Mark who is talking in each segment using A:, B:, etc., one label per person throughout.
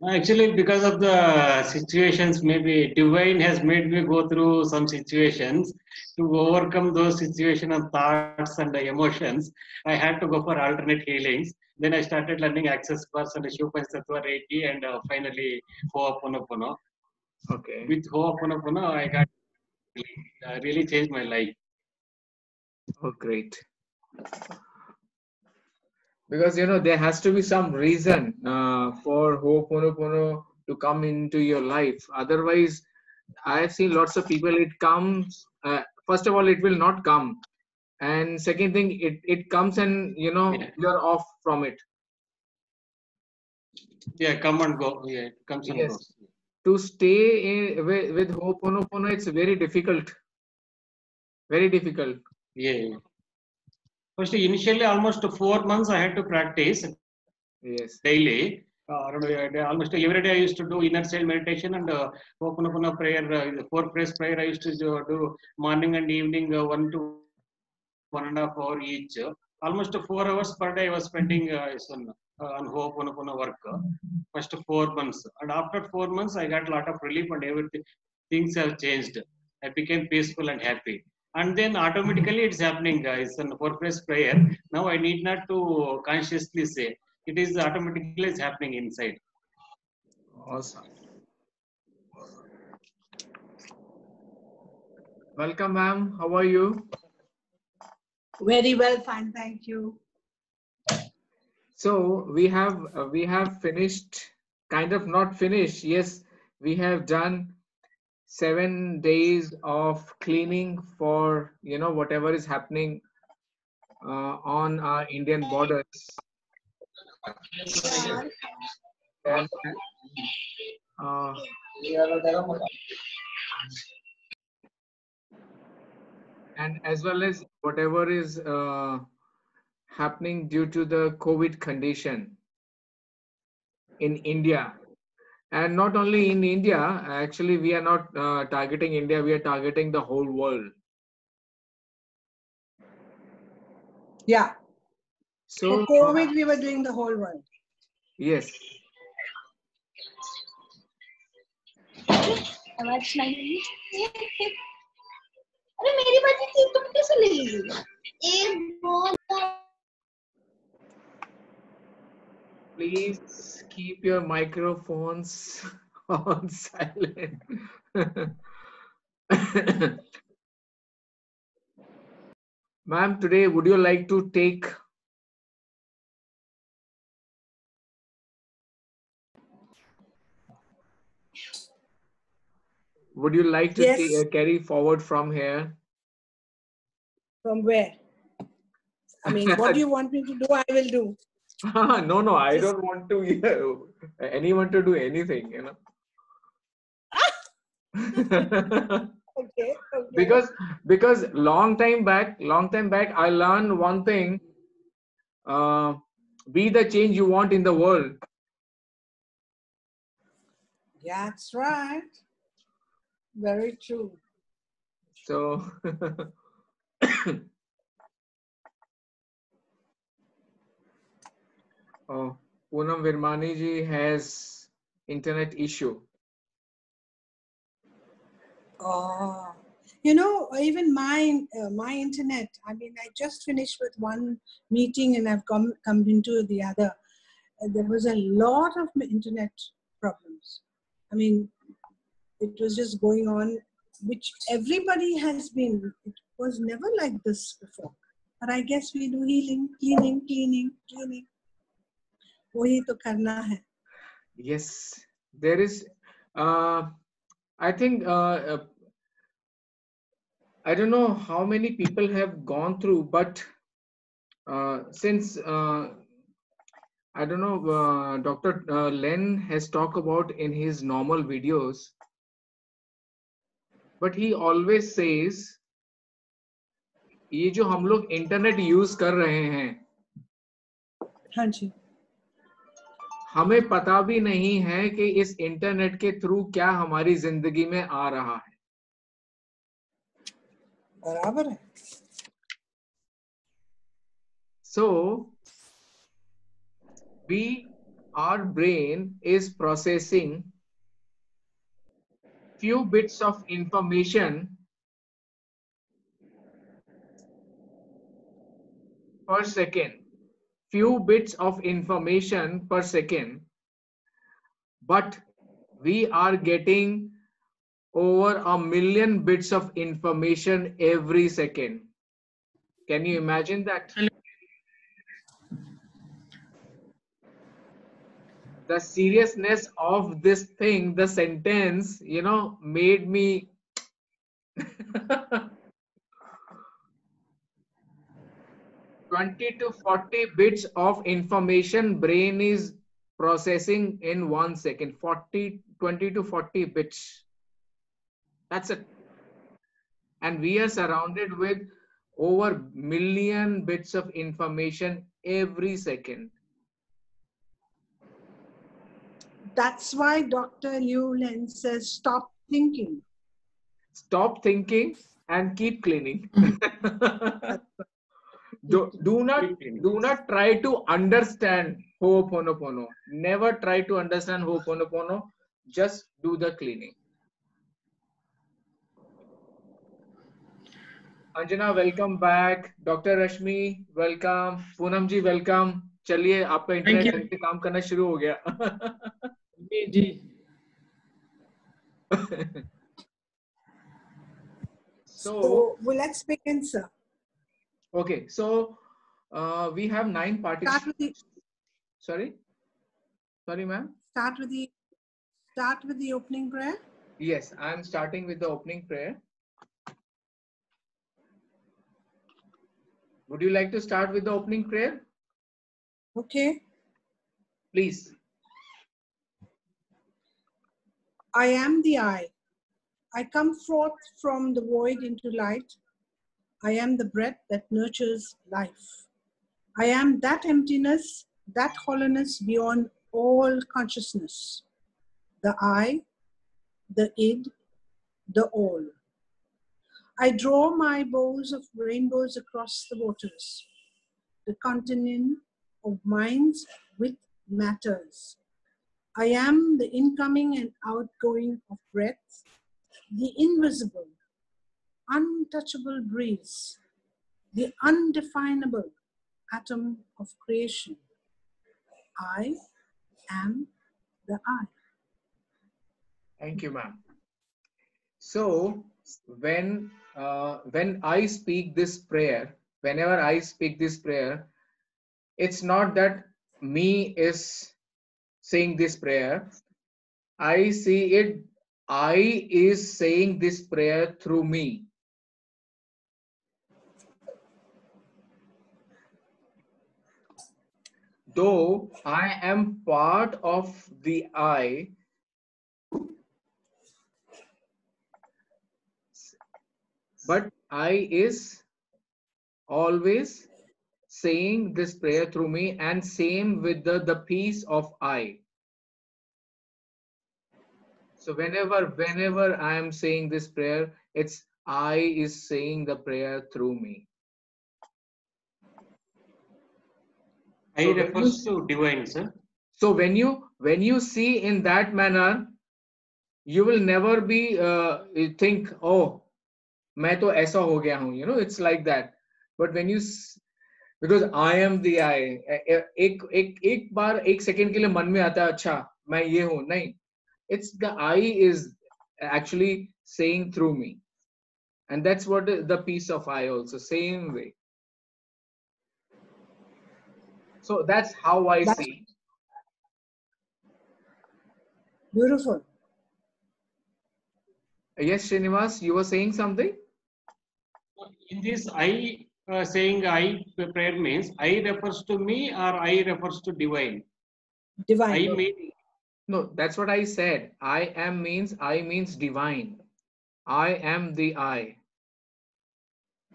A: Actually, because of the situations, maybe divine has made me go through some situations. To overcome those situations and thoughts and emotions, I had to go for alternate healings. Then I started learning Access Plus and Shiv Panchatatva Reiki, and finally Ho'oponopono.
B: Okay.
A: With Ho'oponopono, I got really changed my life.
B: Oh, great. Because there has to be some reason for Ho'oponopono to come into your life. Otherwise, I've seen lots of people. It comes. First of all, it will not come, and second thing, it comes and
A: Yeah,
B: you're off from it.
A: yeah, come and go. Yeah, it comes and
B: Yes.
A: goes.
B: To stay with Ho'oponopono, it's very difficult. Very difficult.
A: Yeah. First, initially, almost 4 months I had to practice
B: Yes.
A: daily. Almost every day I used to do inner child meditation and Ho'oponopono prayer, four prayers prayer. I used to do morning and evening, 1 to 1.5 hour each. Almost 4 hours per day I was spending on Ho'oponopono work. First 4 months, and after 4 months I got a lot of relief and everything. Things have changed. I became peaceful and happy. And then automatically it's happening, guys. And for press prayer, now I need not to consciously say. It is automatically is happening inside.
B: Awesome. Welcome, ma'am. How are you?
C: Very well, fine, thank you.
B: So we have finished, kind of not finished. Yes, we have done 7 days of cleaning for whatever is happening on our Indian borders, and uh, and as well as whatever is happening due to the COVID condition in India. And not only in India, actually, we are not targeting India, we are targeting the whole world.
C: Yeah, for
B: So,
C: COVID, we were doing the whole world.
B: yes.
D: आवाज सुनाई देगी अरे मेरी बाजी थी तुम कैसे ले लीजिए एक बहुत
B: Please keep your microphones on silent. Ma'am, today would you like to take? Would you like to
C: Yes,
B: carry forward from here?
C: from where? I mean, what do you want me to do? I will do.
B: No, no, I
C: Just
B: don't want to anyone to do anything.
C: okay, okay.
B: because long time back I learned one thing. uh, be the change you want in the world.
C: That's right. Very true.
B: So oh, Poonam Virmani ji has internet issue.
C: Oh, even my internet. I mean, I just finished with one meeting and I've come into the other. There was a lot of internet problems. I mean, it was just going on, which everybody has been. It was never like this before. But I guess we do healing, cleaning. वही तो करना है.
B: Yes, there is. I think I don't know how many people have gone through, but since I don't know, Dr. Len has talked about in his normal videos, but he always says, ये जो हम लोग internet use कर रहे हैं,
C: हाँ जी.
B: हमें पता भी नहीं है कि इस इंटरनेट के थ्रू क्या हमारी जिंदगी में आ रहा है.
C: बराबर है.
B: So we our brain is processing few bits of information per second. Few bits of information per second, but we are getting over 1,000,000 bits of information every second. Can you imagine that? The seriousness of this thing, the sentence, made me 20 to 40 bits of information brain is processing in 1 second. 20 to 40 bits. That's it. And we are surrounded with over 1,000,000 bits of information every second.
C: That's why Dr. Liu Len says, stop thinking.
B: Stop thinking and keep cleaning. do not try to understand Ho'oponopono. Never try to understand Ho'oponopono. Just do the cleaning. Anjana, welcome back. Dr. Rashmi, welcome. Poonam ji, welcome. चलिए आपका internet ढंग से काम करना शुरू हो गया.
E: जी.
C: So well, let's begin, sir.
B: Okay, so we have 9 participants. Sorry, ma'am.
C: Start with the opening prayer.
B: Yes, I am starting with the opening prayer. Would you like to start with the opening prayer?
C: Okay.
B: Please.
C: I am the I. I come forth from the void into light. I am the breath that nurtures life. I am that emptiness, that hollowness beyond all consciousness. The I, the id, the all. I draw my bows of rainbows across the waters, the continent of minds with matters. I am the incoming and outgoing of breath, the invisible, untouchable breeze, the undefinable atom of creation. I am the I.
B: Thank you, ma'am. So when I speak this prayer, whenever I speak this prayer, it's not that me is saying this prayer. I see it, I is saying this prayer through me. Though I am part of the I, but I is always saying this prayer through me, and same with the piece of I. So whenever I am saying this prayer, it's I is saying the prayer through me.
A: I refers to divine, sir.
B: So when you see in that manner, you will never be think, oh, मैं तो ऐसा हो गया हूँ. It's like that. But when you, because I am the I, एक बार एक second के लिए मन में आता है, अच्छा मैं ये हूँ. नहीं, it's the I is actually saying through me, and that's what the piece of I also, same way. So that's how I see.
C: Beautiful.
B: Yes, Srinivas, you were saying something?
A: In this I saying I prayer means I refers to me or I refers to divine?
C: Divine.
A: I mean,
B: no, that's what I said. I means divine. I am the I.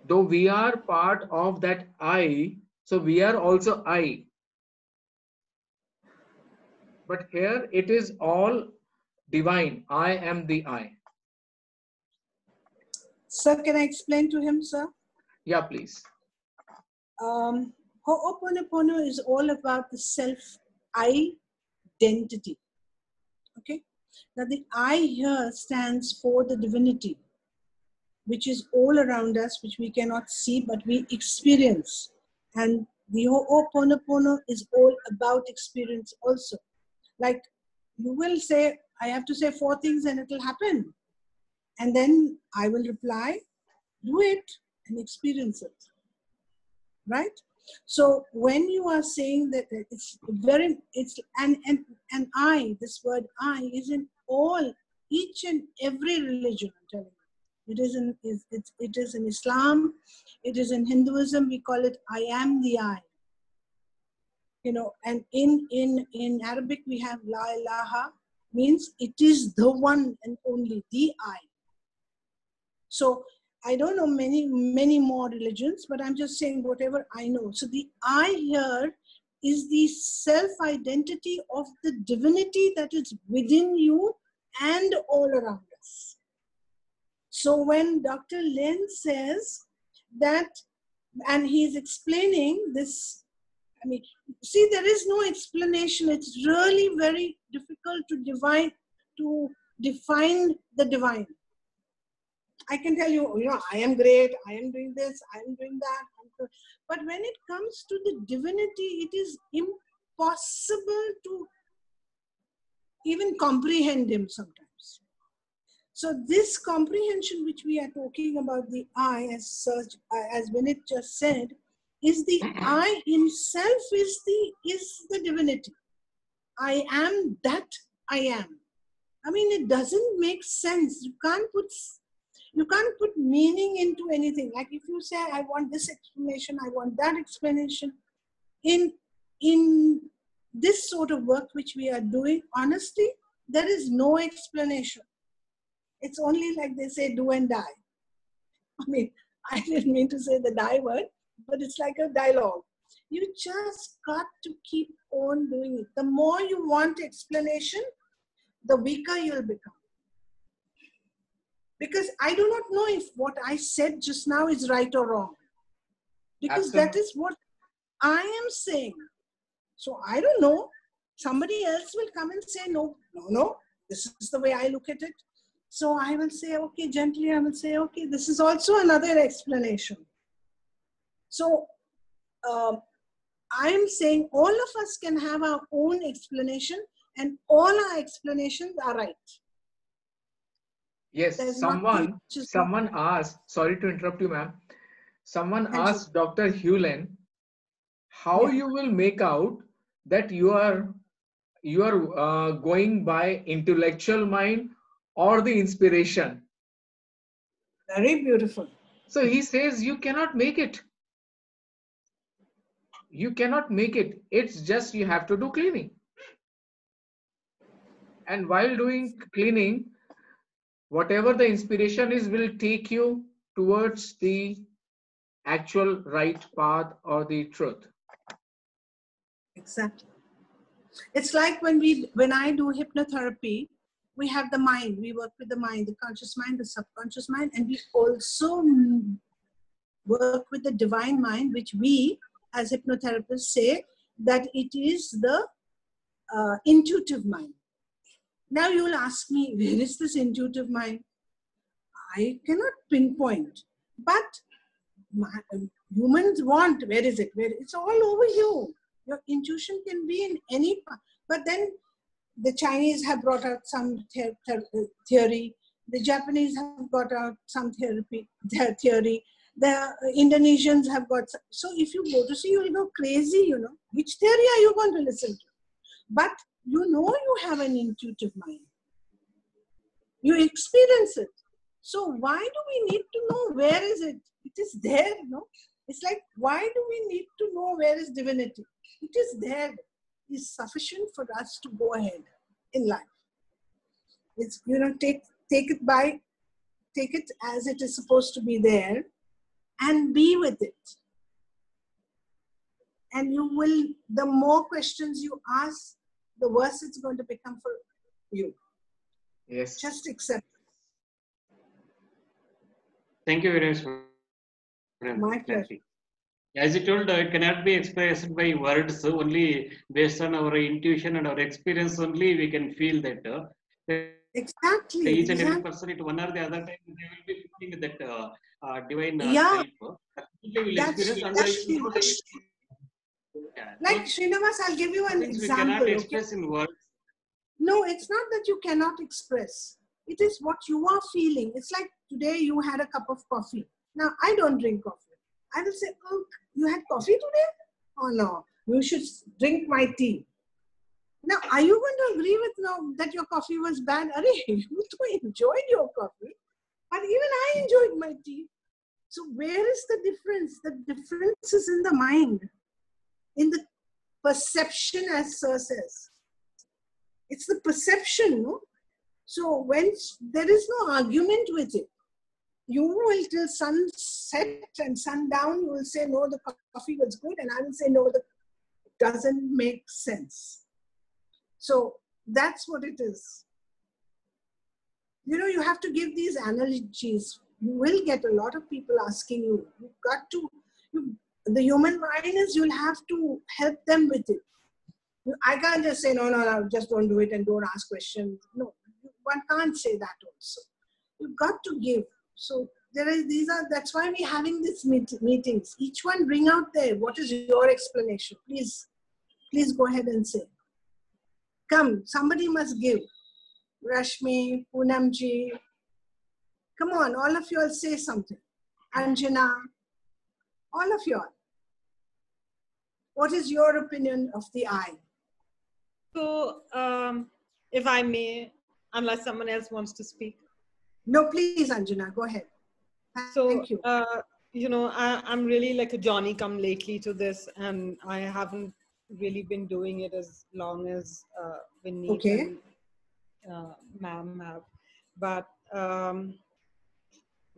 B: Though we are part of that I, so we are also I. But here it is all divine. I am the I.
C: Sir, can I explain to him, sir?
B: Yeah, please.
C: Ho'oponopono is all about the self I identity. Okay? Now the I here stands for the divinity, which is all around us, which we cannot see, but we experience. And the Ho'oponopono is all about experience also. Like you will say, I have to say 4 things and it will happen. And then I will reply, do it and experience it. Right? So when you are saying that and I, this word I is in all, each and every religion, I'm telling you. It is in Islam, it is in Hinduism, we call it I am the I. You know, and in Arabic we have La ilaha, means it is the one and only, the I. So I don't know many more religions, but I'm just saying whatever I know. So the I here is the self-identity of the divinity that is within you and all around us. So when Dr. Len says that, and he's explaining this, I mean, see, there is no explanation. It's really very difficult to define the divine. I can tell you, you know, I am great, I am doing this, I am doing that. But when it comes to the divinity, it is impossible to even comprehend him sometimes. So this comprehension which we are talking about, the I as such, as Vinit just said, is the I himself is the divinity. I am that I am. I mean, it doesn't make sense. You can't put meaning into anything. Like if you say, I want this explanation, I want that explanation. In this sort of work which we are doing, honestly, there is no explanation. It's only like they say, do and die. I mean, I didn't mean to say the die word, but it's like a dialogue. You just got to keep on doing it. The more you want explanation, the weaker you'll become. Because I do not know if what I said just now is right or wrong. Because
B: Absolutely.
C: that is what I am saying. So I don't know. Somebody else will come and say, no, this is the way I look at it. So I will say, okay, gently, I will say, okay, this is also another explanation. So I am saying all of us can have our own explanation and all our explanations are right.
B: Yes,
C: There's
B: someone asked, sorry to interrupt you, ma'am. Someone asked Dr. Hewlin, how you will make out that you are going by intellectual mind or the inspiration?
C: Very beautiful.
B: So he says you cannot make it. You cannot make it. It's just you have to do cleaning. And while doing cleaning, whatever the inspiration is will take you towards the actual right path or the truth.
C: Exactly. It's like when I do hypnotherapy, we have the mind, we work with the mind, the conscious mind, the subconscious mind, and we also work with the divine mind, which we as hypnotherapists say that it is the intuitive mind. Now you will ask me, where is this intuitive mind? I cannot pinpoint, but humans want, where is it? It's all over you. Your intuition can be in any part. But then the Chinese have brought out some theory. The Japanese have got out some theory. The Indonesians have got some. So if you go to see, you will go crazy, you know. Which theory are you going to listen to? But you know you have an intuitive mind. You experience it. So why do we need to know where is it? It is there, no? It's like, why do we need to know where is divinity? It is there. It's sufficient for us to go ahead in life. It's, you know, take it as it is supposed to be there and be with it. And you will, the more questions you ask, the worse it's going to become for you.
B: Yes.
C: Just accept.
A: Thank you very much.
C: My pleasure.
A: As you told, it cannot be expressed by words. Only based on our intuition and our experience only we can feel that.
C: Exactly,
A: Each and every
C: exactly.
A: person, at one or the other time, they will be feeling that divine
C: Yeah,
A: help. Definitely will experience, and
C: that's true.
A: yeah,
C: Like Srinivas, I'll give you
A: those
C: an
A: things we cannot
C: example, okay?
A: express in words.
C: No, it's not that you cannot express. It is what you are feeling. It's like today you had a cup of coffee. Now, I don't drink coffee. I will say, oh, you had coffee today? Oh, no, you should drink my tea. Now, are you going to agree with now that your coffee was bad? Arey, you too enjoyed your coffee, but even I enjoyed my tea. So where is the difference? The difference is in the mind, in the perception, as Sir says. It's the perception, no? So when there is no argument with it, you will till sunset and sundown, you will say, no, the coffee was good. And I will say, no, it doesn't make sense. So that's what it is. You know, you have to give these analogies. You will get a lot of people asking you, the human mind is, you'll have to help them with it. I can't just say, no, just don't do it and don't ask questions. No, one can't say that also. You've got to give. So that's why we're having these meetings. Each one bring out there, what is your explanation? Please go ahead and say. Come, somebody must give. Rashmi, Poonamji. Come on, all of you all say something. Anjana, all of you all. What is your opinion of the eye?
E: So, if I may, unless someone else wants to speak.
C: No, please, Anjana, go ahead. Thank you.
E: I'm really like a Johnny come lately to this, and I haven't really been doing it as long as Vineet
C: Okay.
E: and ma'am have. But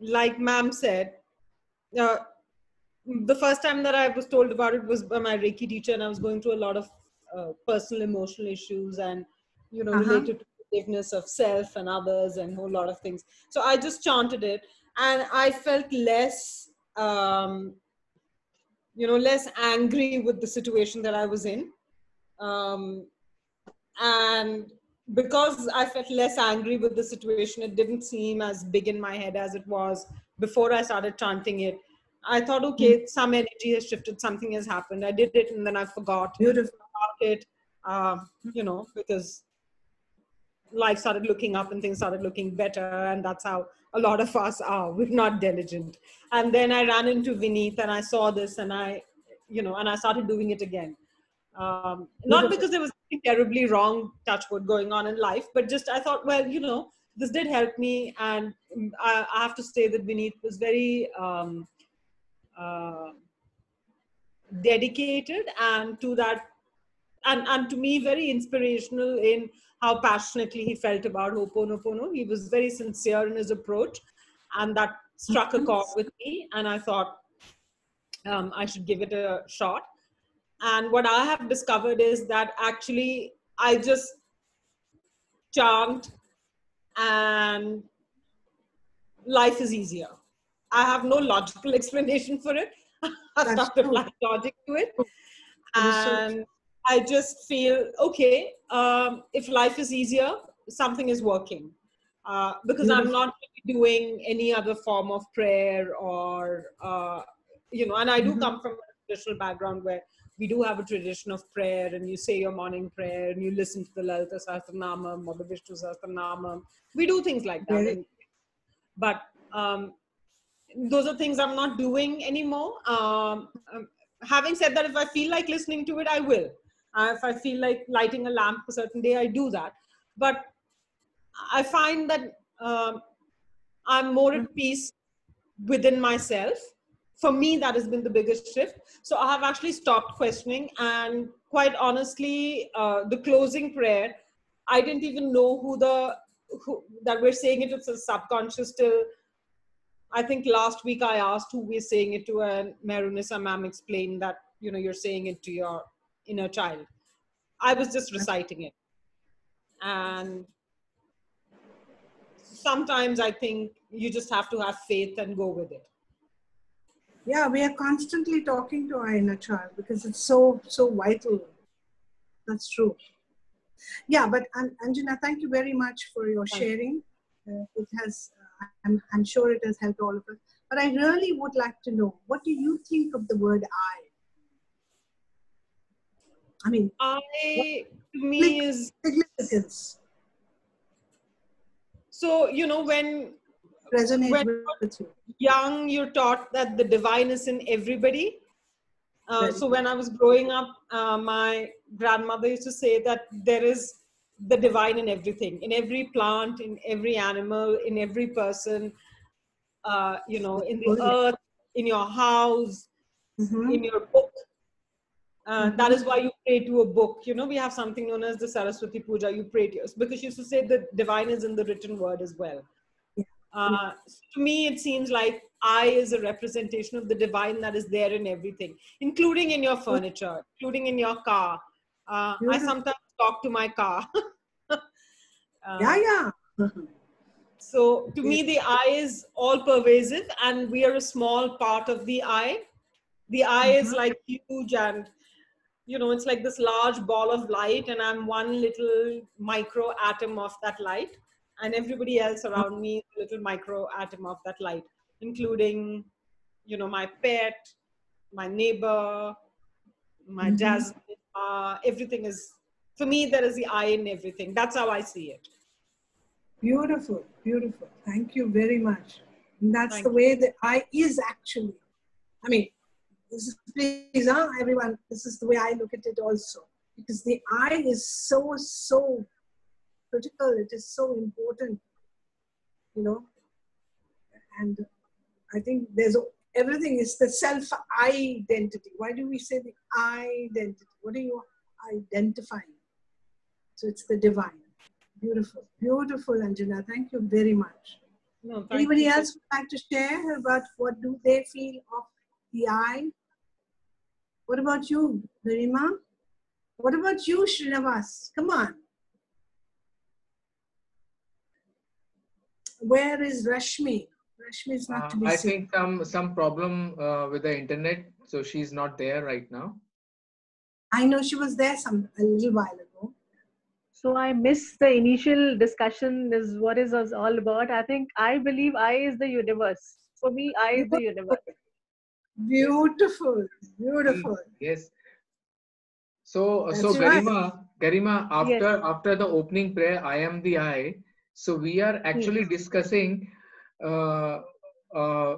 E: like ma'am said, the first time that I was told about it was by my Reiki teacher, and I was going through a lot of personal emotional issues and, related to forgiveness of self and others and a whole lot of things. So I just chanted it, and I felt less, less angry with the situation that I was in. And because I felt less angry with the situation, it didn't seem as big in my head as it was before I started chanting it. I thought, okay, some energy has shifted, something has happened. I did it and then I forgot
C: Beautiful.
E: about it, because life started looking up and things started looking better. And that's how a lot of us are. We're not diligent. And then I ran into Vineet and I saw this and I started doing it again. Not because there was anything terribly wrong, touch wood, going on in life, but just I thought, well, this did help me. And I have to say that Vineet was very dedicated and to that, and to me, very inspirational in how passionately he felt about Ho'oponopono. He was very sincere in his approach, and that struck a chord with me. And I thought I should give it a shot. And what I have discovered is that actually I just chant and life is easier. I have no logical explanation for it. I've stopped applying logic to it. And I just feel, okay, if life is easier, something is working. Because I'm not really doing any other form of prayer or, and I do come from a traditional background where we do have a tradition of prayer, and you say your morning prayer and you listen to the Lalita Sahasranamam or the Vishnu Sahasranamam. We do things like that. But those are things I'm not doing anymore. Having said that, if I feel like listening to it, I will. If I feel like lighting a lamp a certain day, I do that. But I find that I'm more at peace within myself. For me, that has been the biggest shift. So I have actually stopped questioning. And quite honestly, the closing prayer, I didn't even know who that we're saying it. It's a subconscious till, I think last week I asked who we're saying it to, and Merunisa ma'am explained that, you're saying it to your inner child. I was just reciting it. And sometimes I think you just have to have faith and go with it.
C: Yeah, we are constantly talking to our inner child because it's so vital. That's true. Yeah, but Anjana, thank you very much for your sharing. It has, I'm sure it has helped all of us. But I really would like to know, what do you think of the word I? I mean,
E: I, to me, is
C: significance
E: so, you know, when
C: resonate
E: when
C: with you.
E: young, you're taught that the divine is in everybody.
C: Very
E: So when I was growing up, my grandmother used to say that there is the divine in everything, in every plant, in every animal, in every person, you know, in the
C: good.
E: earth, in your house,
C: Mm-hmm.
E: in your book. That is why you pray to a book. You know, we have something known as the Saraswati Puja. You pray to yours because she used to say the divine is in the written word as well. To me, it seems like I is a representation of the divine that is there in everything, including in your furniture, including in your car. I sometimes talk to my car.
C: Yeah.
E: So to me, the I is all pervasive, and we are a small part of the I. The I is like huge, and you know, it's like this large ball of light, and I'm one little micro atom of that light, and everybody else around me is a little micro atom of that light, including, you know, my pet, my neighbor, my Jasmine. Everything is, for me, there is the I in everything. That's how I see it.
C: Beautiful, beautiful. Thank you very much. And that's
E: Thank
C: the
E: you.
C: way the I is actually. I mean, this is, please, everyone, this is the way I look at it also. Because the I is so critical. It is so important, you know. And I think everything is the self-identity. Why do we say the identity? What are you identifying? So it's the divine. Beautiful, beautiful, Anjana. Thank you very much.
E: No, thank
C: Anybody
E: you so
C: else would like to share about what do they feel of the I? What about you, Garima? What about you, Srinivas? Come on. Where is Rashmi? Rashmi is not to be
B: I
C: seen.
B: think some problem with the internet, so she's not there right now.
C: I know she was there a little while ago.
F: So I miss the initial discussion is what is us all about. I believe I is the universe. For me, I is the universe.
C: Beautiful, beautiful.
B: Yes. So
C: That's right.
B: Garima,
F: Yes.
B: after the opening prayer, I am the I. So we are actually discussing uh, uh,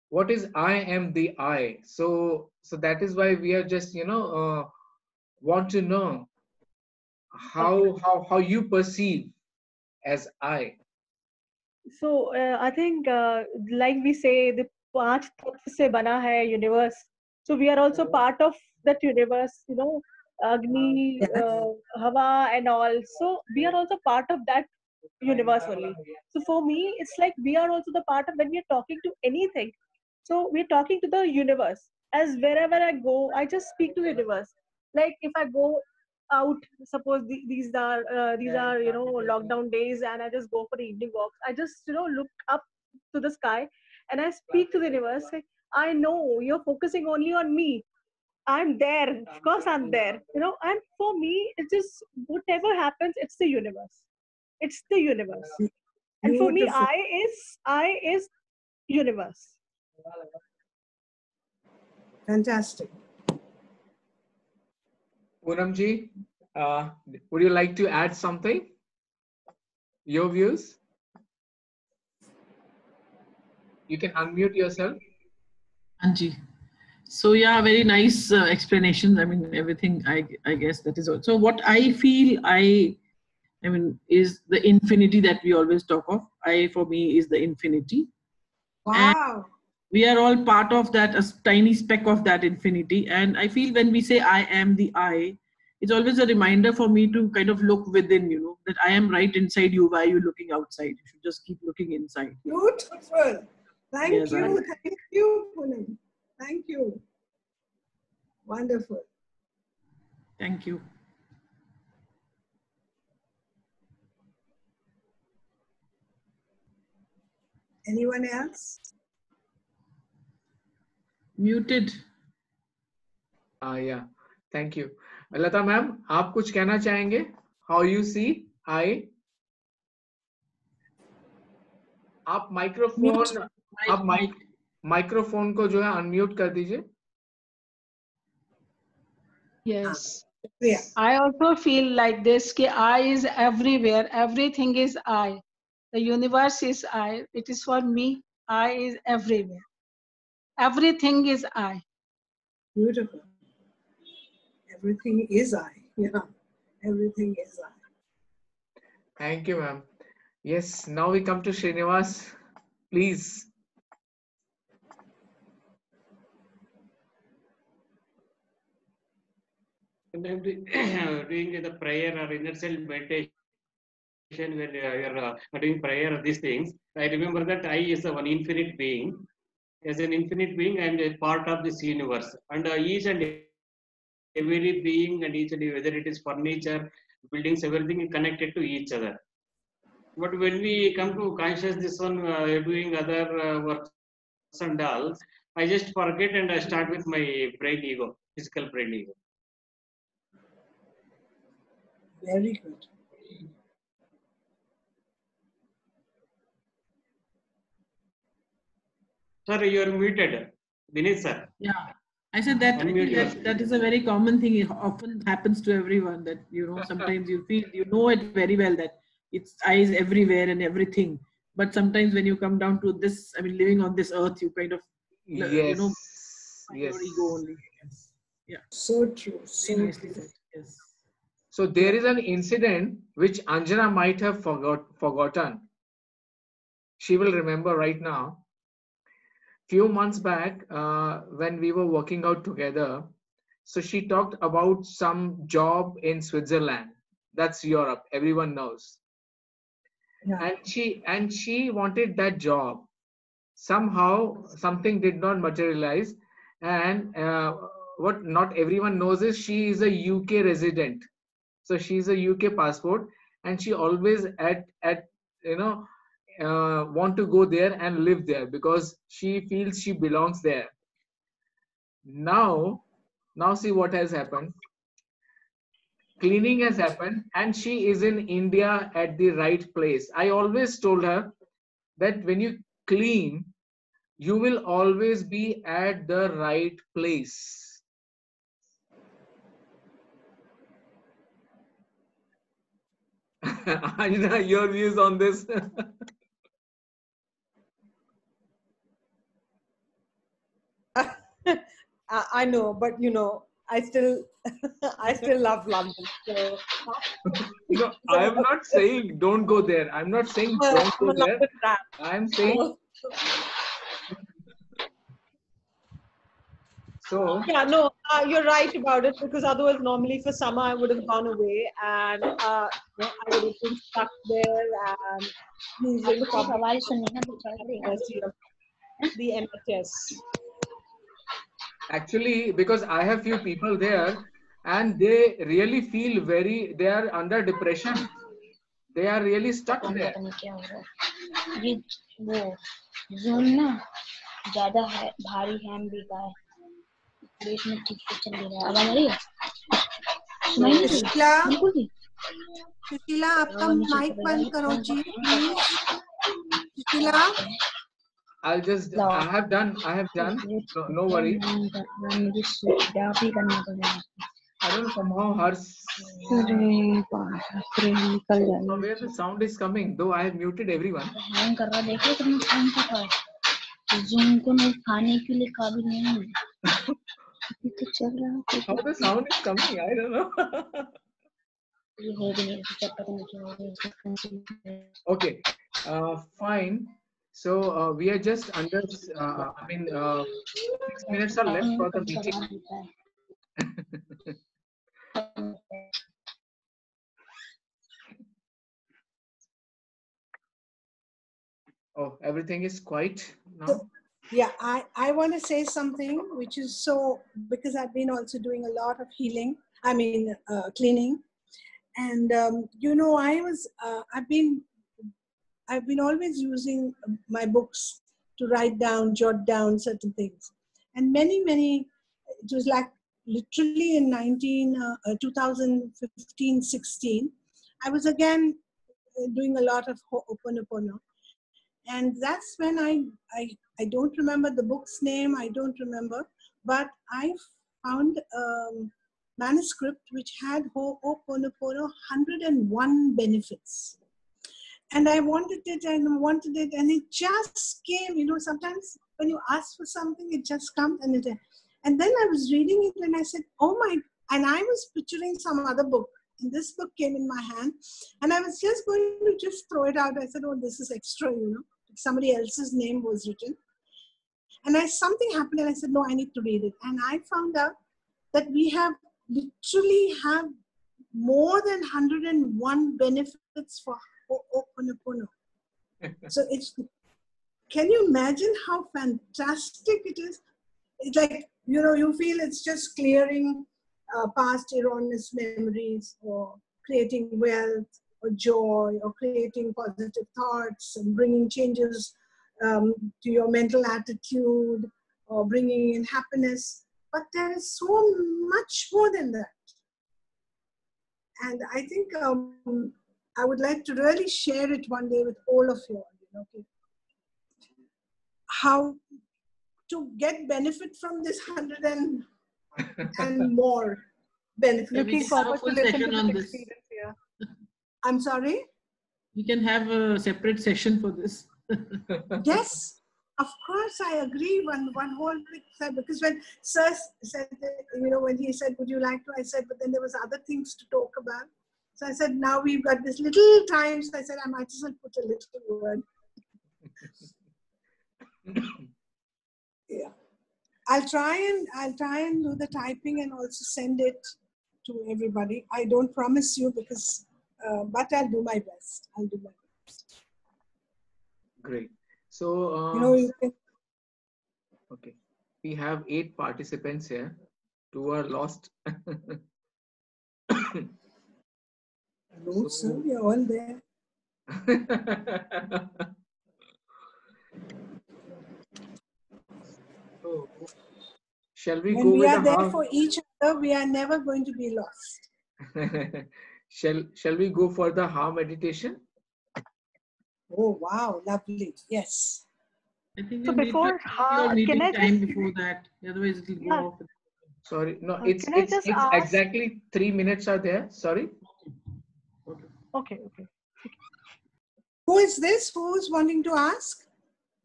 B: what is I am the I. So that is why we are just want to know
F: Okay.
B: how you perceive as I.
F: So I think like we say the पांच तत्व से बना है universe. So we are also part of that universe. You know, Agni,
C: Yes.
F: Hava, and all. So we are also part of that universe only. So for me, it's like we are also the part of when we are talking to anything. So we're talking to the universe. As wherever I go, I just speak to the universe. Like if I go out, suppose these are lockdown days, and I just go for the evening walks. I just look up to the sky, and I speak to the universe. Like, I know you're focusing only on me. I'm there. Of course, I'm there. And for me, it's just whatever happens, it's the universe. It's the universe. And for me,
C: Beautiful.
F: I is universe.
C: Fantastic.
B: Poonamji, would you like to add something? Your views? You can unmute yourself.
G: Anji. So yeah, very nice explanations. I mean, everything. I guess that is also what I feel. I mean, is the infinity that we always talk of. I, for me, is the infinity. And
C: Wow.
G: we are all part of that, a tiny speck of that infinity. And I feel when we say I am the I, it's always a reminder for me to kind of look within, that I am right inside you. Why are you looking outside? You should just keep looking inside.
C: Beautiful. Thank
G: Yes,
C: you. Thank you, Poonam. Thank you. Wonderful.
G: Thank you.
C: Anyone else?
G: Muted.
B: Yeah, thank you. Lata ma'am, आप कुछ कहना चाहेंगे? How you see I? आप microphone आप microphone को जो है unmute कर दीजिए.
H: Yes.
C: Yeah.
H: I also feel like this, कि I is everywhere. Everything is I. The universe is I. It is for me. I is everywhere. Everything is I.
C: Beautiful. Everything is I. Yeah. Everything is I.
B: Thank you, ma'am. Yes, now we come to Srinivas. Please.
A: Sometimes doing the prayer or inner self meditation, when you're doing prayer, these things, I remember that I is one infinite being. As an infinite being, I am a part of this universe. And each and every being and each and every, whether it is furniture, buildings, everything is connected to each other. But when we come to conscious, this one doing other works and all, I just forget and I start with my brain ego, physical brain ego.
C: Very good.
A: Sir, you are muted. Dinesh sir.
G: Yeah. I said that I
A: Unmute
G: think that is a very common thing. It often happens to everyone that, you know, sometimes you feel, you know it very well that it's eyes everywhere and everything. But sometimes when you come down to this, I mean, living on this earth, you kind of, you
B: Yes.
G: know,
B: Yes.
G: your ego only. Yes. Yeah.
C: So true. So
G: Very nicely
C: true.
G: said. Yes.
B: So there is an incident which Anjana might have forgotten. She will remember right now. Few months back, when we were working out together, so she talked about some job in Switzerland. That's Europe. Everyone knows.
C: Yeah.
B: And she wanted that job. Somehow something did not materialize, and what not everyone knows is she is a UK resident. So she's a UK passport, and she always at you know want to go there and live there because she feels she belongs there. Now see what has happened. Cleaning has happened, and she is in India at the right place. I always told her that when you clean, you will always be at the right place. Anjana, your views on this?
E: I know, but you know, I still I still love London. So
B: No, I am not saying don't go there. I'm not saying
E: I'm
B: don't
E: a
B: go there.
E: London rat.
B: I'm saying so.
E: Yeah, no, you're right about it because otherwise, normally for summer, I would have gone away and you know, I would have been stuck there and using
D: आपको
E: public
D: सवाल सुनने का बेचारा
E: mercy of the NHS.
B: Actually, because I have few people there, and they really feel they are under depression. They are really stuck there.
D: पता नहीं क्या हो रहा है ये वो जूम ना ज्यादा है भारी हैम भी का है प्लेस में ठीक से चल रहा है आवाज आ रही है सुनाई नहीं
C: सुशीला
D: बिल्कुल भी
C: सुशीला आपका माइक बंद करो ji please Sushila
B: I have done. No worry.
D: मुझे स्विच ही करना पड़ेगा
B: I don't know somehow her.
D: अरे बाप रे निकल
B: From
D: जाएगी
B: where the sound is coming, though I have muted everyone.
D: Hang कर रहा है देखो तुमने कौन सा था जूम को मैं खाने के लिए काबिल नहीं हूँ अभी तो चल रहा है
B: How the sound is coming, I don't know.
D: ये हो भी नहीं रहा पता नहीं क्या हो रहा है
B: Okay, fine. So we are just under. 6 minutes are left for the meeting. Oh, everything is quiet now.
C: Yeah, I want to say something which is so, because I've been also doing a lot of healing, cleaning. And, you know, I've been always using my books to write down, jot down certain things. And many, it was like literally in 2015-16, I was again doing a lot of Ho'oponopono. And that's when I don't remember the book's name, I don't remember, but I found manuscript which had Ho'oponopono 101 benefits. And I wanted it, and it just came, sometimes when you ask for something, it just comes, and then I was reading it and I said, oh my, and I was picturing some other book, and this book came in my hand, and I was just going to just throw it out. I said, oh, this is extra, somebody else's name was written. And something happened and I said, no, I need to read it. And I found out that we literally have more than 101 benefits for Ho'oponopono. So can you imagine how fantastic it is? It's like, you feel it's just clearing past erroneous memories, or creating wealth or joy, or creating positive thoughts and bringing changes to your mental attitude, or bringing in happiness. But there is so much more than that. And I think I would like to really share it one day with all of you, how to get benefit from this 100 and more benefits.
F: Looking forward to listen to this experience here.
C: I'm sorry?
G: We can have a separate session for this.
C: Yes, of course, I agree. One whole big side, because when Sir said, when he said, would you like to? I said, but then there was other things to talk about. So I said, now we've got this little time. So I said, I might as well put a little word. Yeah, I'll try and do the typing and also send it to everybody. I don't promise you, because, but I'll do my best. I'll do my best.
B: Great. So, okay, we have 8 participants here. 2 are lost.
C: No, sir, we are all there.
B: So, shall we
C: When
B: go
C: we
B: with
C: are
B: the
C: there
B: how?
C: for each other, we are never going to be lost.
B: Shall we go for the how meditation?
C: Oh, wow, lovely. Yes.
G: I think
F: So
G: you need
F: before,
G: your meeting
F: can I
G: time
F: just,
G: before that. Otherwise, it will go
F: yeah,
G: off.
B: Sorry, no,
F: can I just
B: it's
F: ask?
B: exactly 3 minutes are there. Sorry.
F: Okay.
C: Who is this? Who is wanting to ask?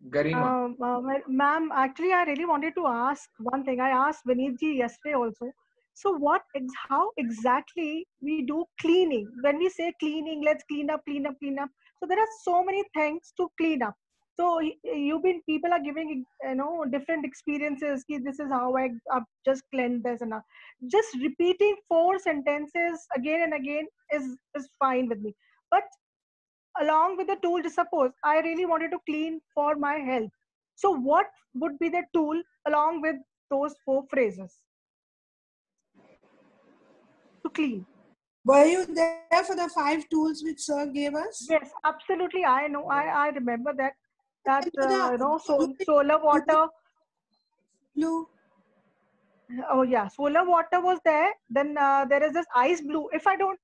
B: Garima.
F: Well, ma'am, actually, I really wanted to ask one thing. I asked Vineetji yesterday also. So how exactly we do cleaning? When we say cleaning, let's clean up. So there are so many things to clean up. So people are giving, different experiences. This is how I've just cleansed this, and just repeating 4 sentences again and again is fine with me. But along with the tool, just suppose I really wanted to clean for my health. So what would be the tool along with those 4 phrases to clean?
C: Were you there for the 5 tools which Sir gave us?
F: Yes, absolutely. I know. I remember that.
C: Do
F: Solar water.
C: blue.
F: Oh yeah, solar water was there. Then there is this ice blue. If I don't,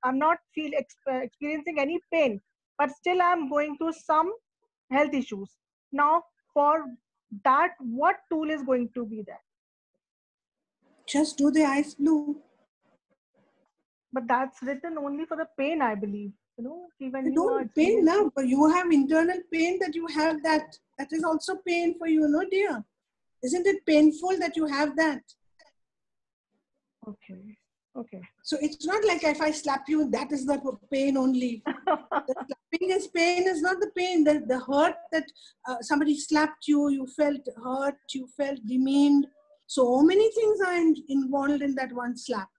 F: I'm not experiencing any pain, but still I'm going through some health issues. Now, for that, what tool is going to be there?
C: Just do the ice blue.
F: But that's written only for the pain, I believe. Even
C: You
F: you are
C: don't pain now, but you have internal pain that you have that. That is also pain for you, no dear? Isn't it painful that you have that?
F: Okay.
C: So it's not like if I slap you, that is the pain only. The slapping pain is not the pain. The hurt that somebody slapped you, you felt hurt, you felt demeaned. So many things are involved in that one slap.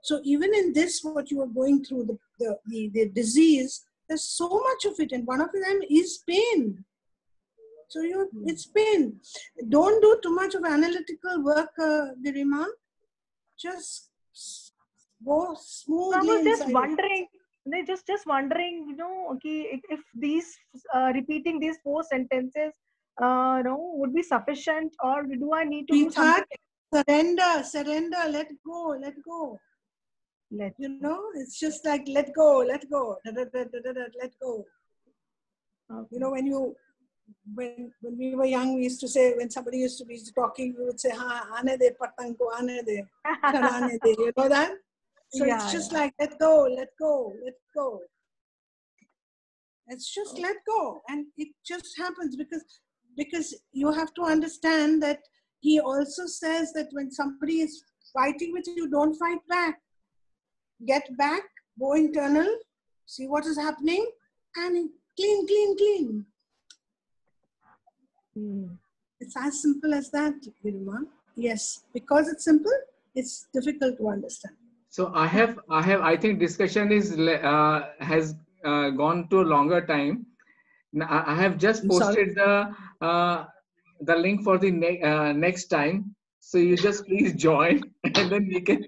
C: So even in this, what you are going through, the disease, there's so much of it, and one of them is pain. So it's pain. Don't do too much of analytical work, Garima. Just go smoothly.
F: I was just
C: inside
F: wondering. Just wondering, if these repeating these 4 sentences would be sufficient, or do I need to do
C: Sweetheart,
F: something?
C: surrender, let go.
F: Let
C: You know, it's just like let go, let go, let go. You know, when we were young, we used to say, when somebody used to be talking, we would say, "Ha, aane de patang ko, aane de, charane de." You know that? So
F: Yeah,
C: it's just like let go, let go, let go. It's just let go, and it just happens because you have to understand that he also says that when somebody is fighting with you, don't fight back. Get back, go internal, see what is happening, and clean. It's as simple as that, Girma. Yes, because it's simple, it's difficult to understand.
B: So I think discussion has gone to a longer time. I have just
C: I'm sorry.
B: posted the link for the next time. So you just please join, and then we can